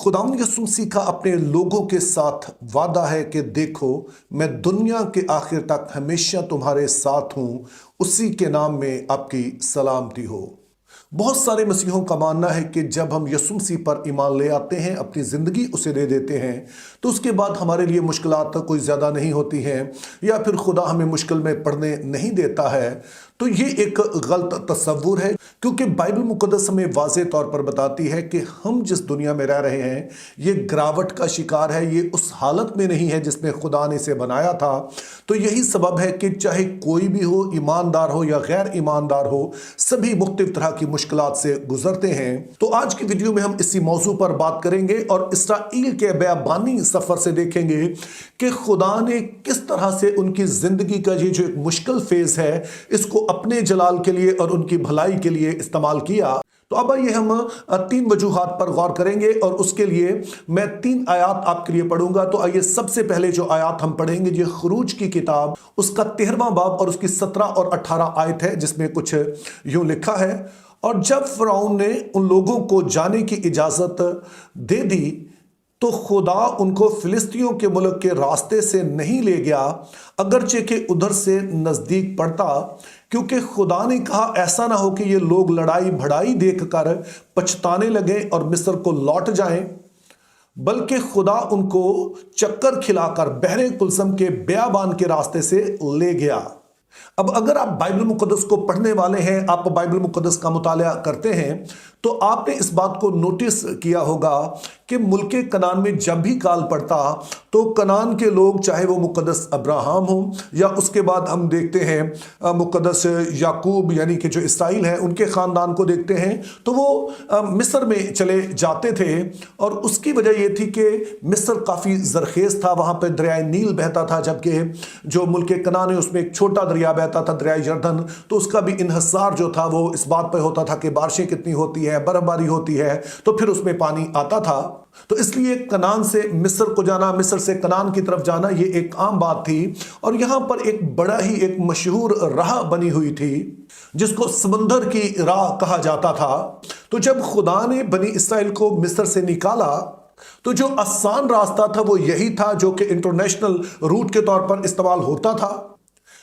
खुदावंद यीशु मसीह का अपने लोगों के साथ वादा है कि देखो, मैं दुनिया के आखिर तक हमेशा तुम्हारे साथ हूं। उसी के नाम में आपकी सलामती हो। बहुत सारे मसीहों का मानना है कि जब हम यीशु मसीह पर ईमान ले आते हैं, अपनी ज़िंदगी उसे दे देते हैं, तो उसके बाद हमारे लिए मुश्किलात कोई ज़्यादा नहीं होती हैं या फिर खुदा हमें मुश्किल में पड़ने नहीं देता है। तो ये एक गलत तस्वुर है, क्योंकि बाइबल मुक़द्दस हमें वाज़े तौर पर बताती है कि हम जिस दुनिया में रह रहे हैं ये गिरावट का शिकार है, ये उस हालत में नहीं है जिसमें खुदा ने इसे बनाया था। तो यही सबब है कि चाहे कोई भी हो, ईमानदार हो या गैर ईमानदार हो, सभी मुख्तलिफ तरह की मुश्किलात से गुजरते हैं। तो आज की वीडियो में हम इसी मौजू पर बात करेंगे और इसराइल के बेयाबानी सफ़र से देखेंगे कि खुदा ने किस तरह से उनकी ज़िंदगी का ये जो एक मुश्किल फेज़ है, इसको अपने जलाल के लिए और उनकी भलाई के लिए इस्तेमाल किया। तो अब आइए हम 3 वजूहात पर गौर करेंगे और उसके लिए मैं 3 आयात आपके लिए पढ़ूंगा। तो आइए सबसे पहले जो आयात हम पढ़ेंगे ये खुरूज की किताब, उसका 13वां बाब और उसकी 17 और 18 आयत है, जिसमें कुछ यूं लिखा है। और जब फ़िरौन ने उन लोगों को जाने की इजाज़त दे दी तो खुदा उनको फिलिस्तियों के मुल्क के रास्ते से नहीं ले गया, अगरचे कि उधर से नज़दीक पड़ता, क्योंकि खुदा ने कहा ऐसा ना हो कि ये लोग लड़ाई भड़ाई देखकर पछताने लगे और मिस्र को लौट जाएं। बल्कि खुदा उनको चक्कर खिलाकर बहरे कुलसम के बियाबान के रास्ते से ले गया। अब अगर आप बाइबल मुक़द्दस को पढ़ने वाले हैं, आप बाइबल मुक़द्दस का मुताला करते हैं, तो आपने इस बात को नोटिस किया होगा कि मुल्के कनान में जब भी काल पड़ता तो कनान के लोग, चाहे वो मुक़द्दस अब्राहम हो या उसके बाद हम देखते हैं मुक़द्दस याकूब यानी कि जो इसराइल है, उनके ख़ानदान को देखते हैं, तो वो मिस्र में चले जाते थे। और उसकी वजह ये थी कि मिस्र काफ़ी ज़रखेज़ था, वहाँ पर दरियाए नील बहता था, जबकि जो मुल्के कनान है उसमें एक छोटा दरिया बहता था, दरियाए यरदन। तो उसका भी इन्हसार जो था वो इस बात पर होता था कि बारिशें कितनी होती है, बर्फबारी होती है, तो फिर उसमें पानी आता था। तो इसलिए कनान से मिस्र को जाना, मिस्र से कनान की तरफ जाना, ये एक आम बात थी। और यहाँ पर एक बड़ा ही एक मशहूर राह बनी हुई थी जिसको समुंदर की राह कहा जाता था। तो जब खुदा ने बनी इसराइल को मिस्र से निकाला तो जो आसान रास्ता था वो यही था जो कि इंटरनेशनल रूट के तौर पर इस्तेमाल होता था।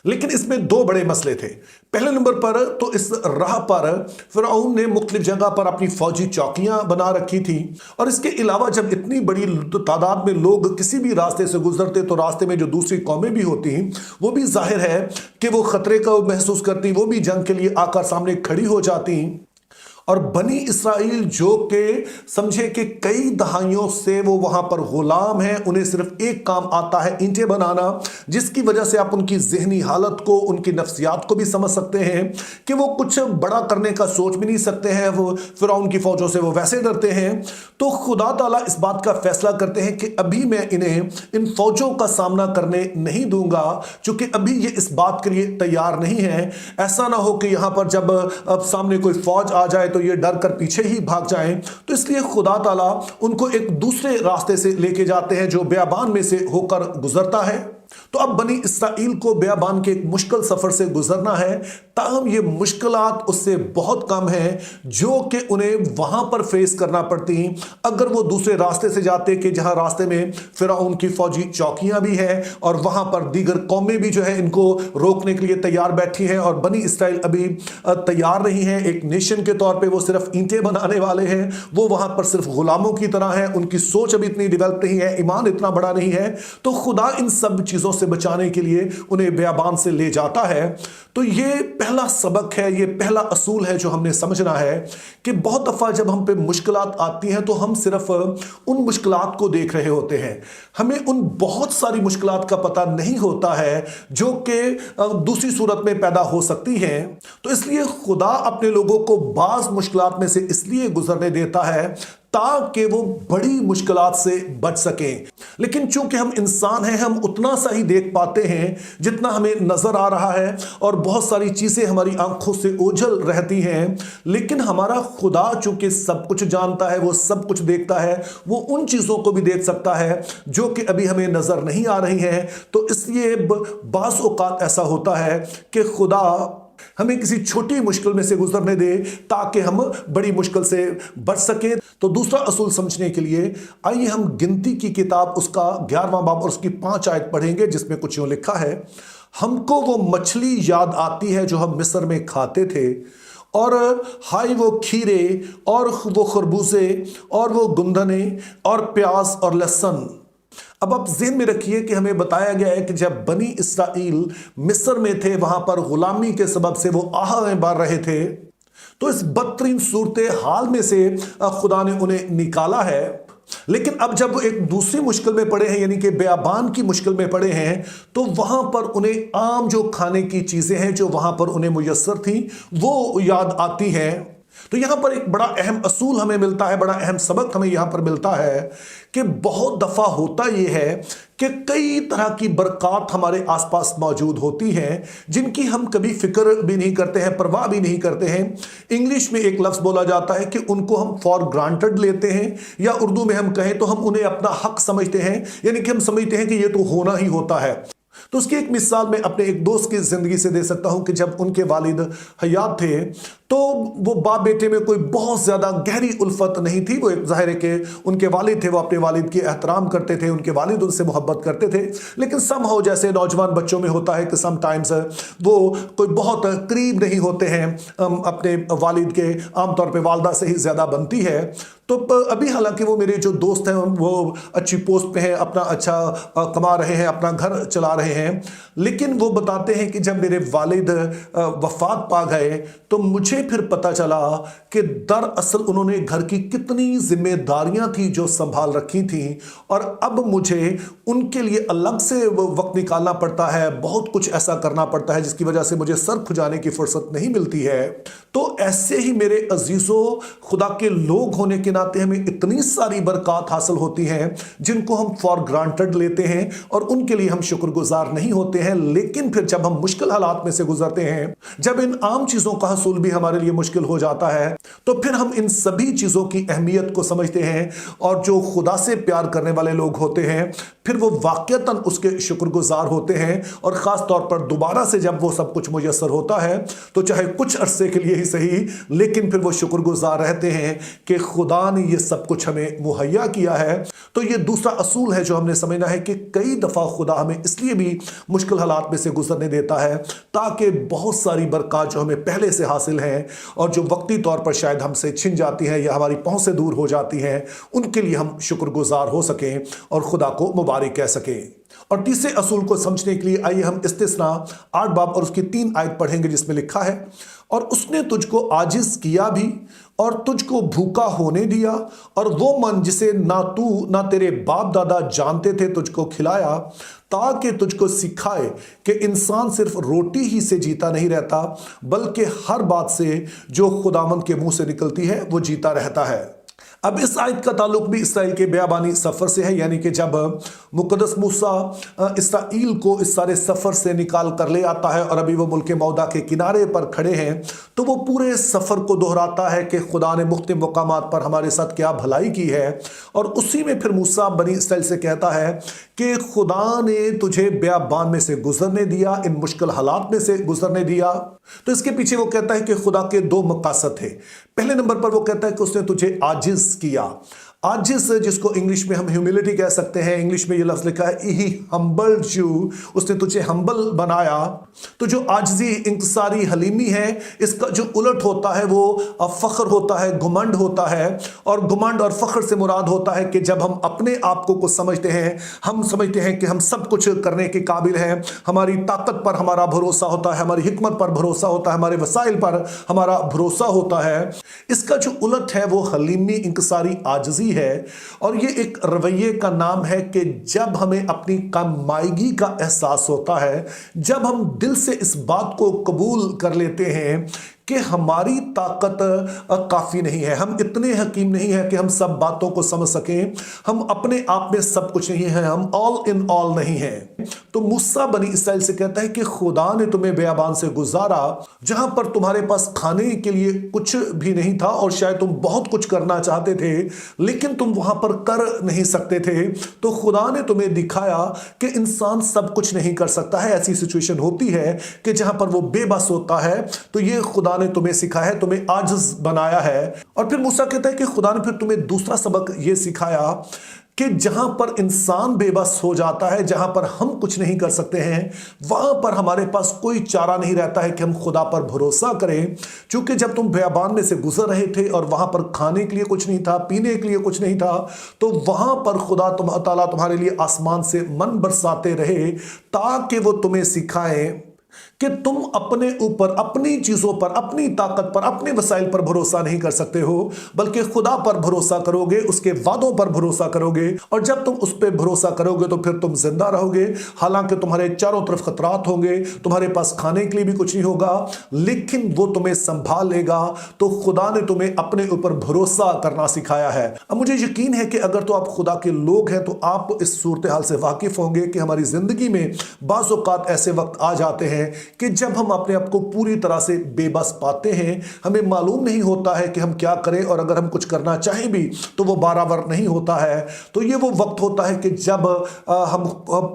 लेकिन इसमें 2 बड़े मसले थे। पहले नंबर पर तो इस राह पर फ़िरौन ने मुख्तलिफ जगह पर अपनी फौजी चौकियां बना रखी थी। और इसके अलावा जब इतनी बड़ी तादाद में लोग किसी भी रास्ते से गुजरते तो रास्ते में जो दूसरी कौमें भी होती वो भी जाहिर है कि वो खतरे का महसूस करती, वो भी जंग के लिए आकर सामने खड़ी हो जाती। और बनी इसराइल जो कि समझे कि कई दहाइयों से वो वहां पर गुलाम हैं, उन्हें सिर्फ एक काम आता है, ईंटें बनाना, जिसकी वजह से आप उनकी जहनी हालत को, उनकी नफ्सियात को भी समझ सकते हैं कि वो कुछ बड़ा करने का सोच भी नहीं सकते हैं। वो फ़िरौन की फौजों से वो वैसे डरते हैं। तो खुदा ताला इस बात का फैसला करते हैं कि अभी मैं इन्हें इन फौजों का सामना करने नहीं दूंगा, क्योंकि अभी ये इस बात के लिए तैयार नहीं है। ऐसा ना हो कि यहाँ पर जब अब सामने कोई फौज आ जाए तो ये डर कर पीछे ही भाग जाएं। तो इसलिए खुदा ताला उनको एक दूसरे रास्ते से लेके जाते हैं जो बियाबान में से होकर गुजरता है। तो अब बनी इसराइल को बियाबान के एक मुश्किल सफर से गुजरना है, ताहम ये मुश्किलात उससे बहुत कम हैं जो कि उन्हें वहां पर फेस करना पड़ती अगर वो दूसरे रास्ते से जाते, कि जहां रास्ते में फ़िरौन की फौजी चौकियां भी हैं और वहां पर दीगर कौमें भी जो है इनको रोकने के लिए तैयार बैठी हैं। और बनी इसराइल अभी तैयार नहीं है, एक नेशन के तौर पर वो सिर्फ ईंटें बनाने वाले हैं, वो वहां पर सिर्फ गुलामों की तरह है, उनकी सोच अभी इतनी डेवलप नहीं है, ईमान इतना बड़ा नहीं है। तो खुदा इन सब चीज़ों से बचाने के लिए उन्हें बियाबान से ले जाता है। तो ये पहला सबक है, ये पहला असूल है जो हमने समझना है कि बहुत दफ़ा जब हम पे मुश्किलात आती हैं तो हम सिर्फ उन मुश्किलात को देख रहे होते हैं, हमें उन बहुत सारी मुश्किलात का पता नहीं होता है जो कि दूसरी सूरत में पैदा हो सकती हैं। तो इसलिए खुदा अपने लोगों को बाज़ मुश्किलात में से इसलिए गुजरने देता है ताकि वो बड़ी मुश्किलात से बच सकें। लेकिन चूंकि हम इंसान हैं, हम उतना सा ही देख पाते हैं जितना हमें नजर आ रहा है, और बहुत सारी चीजें हमारी आंखों से ओझल रहती हैं। लेकिन हमारा खुदा चूंकि सब कुछ जानता है, वो सब कुछ देखता है, वो उन चीजों को भी देख सकता है जो कि अभी हमें नजर नहीं आ रही हैं। तो इसलिए बाज़ औक़ात ऐसा होता है कि खुदा हमें किसी छोटी मुश्किल में से गुजरने दे ताकि हम बड़ी मुश्किल से बच सकें। तो दूसरा असूल समझने के लिए आइए हम गिनती की किताब उसका 11वां बाब और उसकी 5 आयत पढ़ेंगे, जिसमें कुछ यूं लिखा है, हमको वो मछली याद आती है जो हम मिस्र में खाते थे, और हाय वो खीरे और वो खरबूजे और वो गुंदने और प्याज और लहसुन। अब आप ज़हन में रखिए कि हमें बताया गया है कि जब बनी इसराइल मिस्र में थे, वहां पर गुलामी के सबब से वो आहें भर रहे थे, तो इस बदतरीन सूरत हाल में से खुदा ने उन्हें निकाला है। लेकिन अब जब एक दूसरी मुश्किल में पड़े हैं, यानी कि बेआबान की मुश्किल में पड़े हैं, तो वहां पर उन्हें आम जो खाने की चीजें हैं जो वहां पर उन्हें मुयस्सर थी वो याद आती हैं। तो यहां पर एक बड़ा अहम असूल हमें मिलता है, बड़ा अहम सबक हमें यहां पर मिलता है कि बहुत दफा होता यह है कि कई तरह की बरक़ात हमारे आसपास मौजूद होती हैं जिनकी हम कभी फिक्र भी नहीं करते हैं, परवाह भी नहीं करते हैं। इंग्लिश में एक लफ्ज़ बोला जाता है कि उनको हम फॉर ग्रांटेड लेते हैं, या उर्दू में हम कहें तो हम उन्हें अपना हक समझते हैं, यानी कि हम समझते हैं कि ये तो होना ही होता है। तो उसकी एक मिसाल मैं अपने एक दोस्त की जिंदगी से दे सकता हूं कि जब उनके वालिद हयात थे तो वो बाप बेटे में कोई बहुत ज्यादा गहरी उल्फत नहीं थी। वो एक जाहिर है कि उनके वालिद थे, वो अपने वालिद की एहतराम करते थे, उनके वालिद उनसे मोहब्बत करते थे, लेकिन समहाउ जैसे नौजवान बच्चों में होता है कि सम टाइम्स वो कोई बहुत करीब नहीं होते हैं अपने वालिद के, आमतौर पर वालदा से ही ज्यादा बनती है। तो अभी हालांकि वो मेरे जो दोस्त हैं वो अच्छी पोस्ट पे हैं, अपना अच्छा कमा रहे हैं, अपना घर चला रहे हैं, लेकिन वो बताते हैं कि जब मेरे वालिद वफात पा गए तो मुझे फिर पता चला कि दरअसल उन्होंने घर की कितनी जिम्मेदारियां थी जो संभाल रखी थी, और अब मुझे उनके लिए अलग से वक्त निकालना पड़ता है, बहुत कुछ ऐसा करना पड़ता है जिसकी वजह से मुझे सर खुजाने की फुर्सत नहीं मिलती है। तो ऐसे ही मेरे अजीजों, खुदा के लोग होने के नाते हमें इतनी सारी बरकत हासिल होती हैं जिनको हम फॉर ग्रांटेड लेते हैं और उनके लिए हम शुक्रगुजार नहीं होते हैं। लेकिन फिर जब हम मुश्किल हालात में से गुजरते हैं, जब इन आम चीजों का हसूल भी हमारे लिए मुश्किल हो जाता है, तो फिर हम इन सभी चीजों की अहमियत को समझते हैं, और जो खुदा से प्यार करने वाले लोग होते हैं फिर वो वाकईतन उसके शुक्रगुजार होते हैं। और खास तौर पर दोबारा से जब वो सब कुछ मुयस्सर होता है तो चाहे कुछ अरसे के लिए ही सही, लेकिन फिर वो शुक्रगुजार रहते हैं कि खुदा ने ये सब कुछ हमें मुहैया किया है। तो ये दूसरा असूल है जो हमने समझना है कि कई दफा खुदा हमें इसलिए भी मुश्किल हालात में से गुजरने देता है ताकि बहुत सारी बरकत जो हमें पहले से हासिल हैं और जो वक्ती तौर पर शायद हमसे छिन जाती हैं या हमारी पहुंच से दूर हो जाती हैं, उनके लिए हम शुक्रगुजार हो सकें और खुदा को मुबारक कह सकें। और तीसरे असूल को समझने के लिए आइए हम इस्तिस्ना 8 बाब और उसकी 3 आयत पढ़ेंगे, जिसमें लिखा है, और उसने तुझको आजिज किया भी और तुझको भूखा होने दिया, और वो मन जिसे ना तू ना तेरे बाप दादा जानते थे तुझको खिलाया, ताकि तुझको सिखाए कि इंसान सिर्फ रोटी ही से जीता नहीं रहता बल्कि हर बात से जो खुदावंद के मुंह से निकलती है वो जीता रहता है। अब इस आयत का ताल्लुक भी इसराइल के बेआबानी सफ़र से है, यानी कि जब मुक़द्दस मूसा इसराइल को इस सारे सफ़र से निकाल कर ले आता है और अभी वो मुल्क मौदा के किनारे पर खड़े हैं, तो वो पूरे सफ़र को दोहराता है कि खुदा ने मुख्तलिफ मकामात पर हमारे साथ क्या भलाई की है। और उसी में फिर मूसा बनी इसराइल से कहता है कि खुदा ने तुझे बेआबान में से गुजरने दिया, इन मुश्किल हालात में से गुजरने दिया। तो इसके पीछे वो कहता है कि खुदा के 2 मकासद थे। पहले नंबर पर वो कहता है कि उसने तुझे आजिज किया। आजिज जिसको इंग्लिश में हम ह्यूमिलिटी कह सकते हैं, इंग्लिश में ये लफ्ज़ लिखा है ही हम्बल्ड यू, उसने तुझे हम्बल बनाया। तो जो आजिज़ी, इंकसारी, हलीमी है, इसका जो उलट होता है वो फ़ख्र होता है, घुमंड होता है। और घुमंड और फ़ख्र से मुराद होता है कि जब हम अपने आप को समझते हैं, हम समझते हैं कि हम सब कुछ करने के काबिल हैं, हमारी ताकत पर हमारा भरोसा होता है, हमारी हिकमत पर भरोसा होता है, हमारे वसाइल पर हमारा भरोसा होता है। इसका जो उलट है वो हलीमी, इंकसारी, आजिज़ी है। और ये एक रवैये का नाम है कि जब हमें अपनी कमाईगी का एहसास होता है, जब हम दिल से इस बात को कबूल कर लेते हैं कि हमारी ताकत काफ़ी नहीं है, हम इतने हकीम नहीं हैं कि हम सब बातों को समझ सकें, हम अपने आप में सब कुछ नहीं हैं, हम ऑल इन ऑल नहीं हैं। तो मूसा बनी इसराइल से कहता है कि खुदा ने तुम्हें बेयाबान से गुजारा, जहां पर तुम्हारे पास खाने के लिए कुछ भी नहीं था और शायद तुम बहुत कुछ करना चाहते थे लेकिन तुम वहां पर कर नहीं सकते थे। तो खुदा ने तुम्हें दिखाया कि इंसान सब कुछ नहीं कर सकता है। ऐसी सिचुएशन होती है कि जहां पर वो बेबस होता है, तो ये खुदा ने तुम्हें सिखाया है, तुम्हें आजिज बनाया है। और फिर मूसा कहता है कि खुदा ने फिर तुम्हें दूसरा सबक ये सिखाया कि जहां पर इंसान बेबस हो जाता है, जहां पर हम कुछ नहीं कर सकते हैं, वहां पर हमारे पास कोई चारा नहीं रहता है कि हम खुदा पर भरोसा करें। क्योंकि जब तुम बेयाबान में से गुजर रहे थे और वहां पर खाने के लिए कुछ नहीं था, पीने के लिए कुछ नहीं था, तो वहां पर खुदा ताला तुम्हारे लिए आसमान से मन बरसाते रहे ताकि वो तुम्हें सिखाए कि तुम अपने ऊपर, अपनी चीजों पर, अपनी ताकत पर, अपने वसाइल पर भरोसा नहीं कर सकते हो, बल्कि खुदा पर भरोसा करोगे, उसके वादों पर भरोसा करोगे। और जब तुम उस पर भरोसा करोगे तो फिर तुम जिंदा रहोगे। हालांकि तुम्हारे चारों तरफ खतरात होंगे, तुम्हारे पास खाने के लिए भी कुछ नहीं होगा, लेकिन वो तुम्हें संभाल लेगा। तो खुदा ने तुम्हें अपने ऊपर भरोसा करना सिखाया है। अब मुझे यकीन है कि अगर तो आप खुदा के लोग हैं तो आप इस सूरत हाल से वाकिफ होंगे कि हमारी जिंदगी में बाज़ औक़ात ऐसे वक्त आ जाते हैं कि जब हम अपने आप को पूरी तरह से बेबस पाते हैं, हमें मालूम नहीं होता है कि हम क्या करें, और अगर हम कुछ करना चाहें भी तो वो बराबर नहीं होता है। तो ये वो वक्त होता है कि जब हम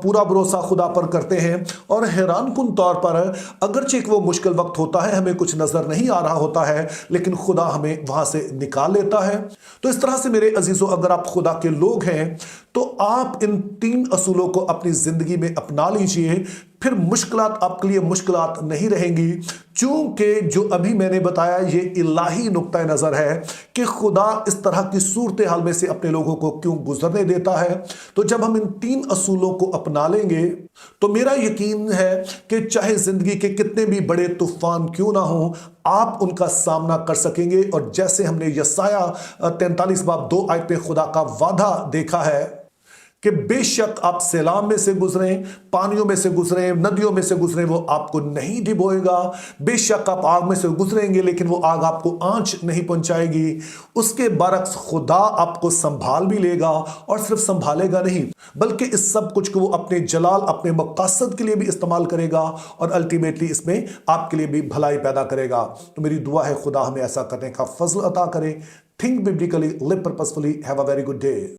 पूरा भरोसा खुदा पर करते हैं, और हैरानकुन तौर पर अगरचे वो मुश्किल वक्त होता है, हमें कुछ नजर नहीं आ रहा होता है, लेकिन खुदा हमें वहां से निकाल लेता है। तो इस तरह से मेरे अजीजों, अगर आप खुदा के लोग हैं तो आप इन 3 असूलों को अपनी जिंदगी में अपना लीजिए। फिर मुश्किलात आपके लिए मुश्किलात नहीं रहेंगी, क्योंकि जो अभी मैंने बताया ये इलाही नुक्ता नज़र है कि खुदा इस तरह की सूरत हाल में से अपने लोगों को क्यों गुजरने देता है। तो जब हम इन 3 असूलों को अपना लेंगे तो मेरा यकीन है कि चाहे जिंदगी के कितने भी बड़े तूफान क्यों ना हो, आप उनका सामना कर सकेंगे। और जैसे हमने यसाया 43 बाब 2 आयत पे खुदा का वादा देखा है कि बेशक आप सैलाब में से गुजरें, पानियों में से गुजरें, नदियों में से गुजरें, वो आपको नहीं डिबोएगा। बेशक आप आग में से गुजरेंगे लेकिन वो आग आपको आंच नहीं पहुंचाएगी। उसके बरक्स खुदा आपको संभाल भी लेगा, और सिर्फ संभालेगा नहीं बल्कि इस सब कुछ को वो अपने जलाल, अपने मकसद के लिए भी इस्तेमाल करेगा, और अल्टीमेटली इसमें आपके लिए भी भलाई पैदा करेगा। तो मेरी दुआ है खुदा हमें ऐसा करने का फजल अता करे। Think biblically, live purposefully, have a very good day.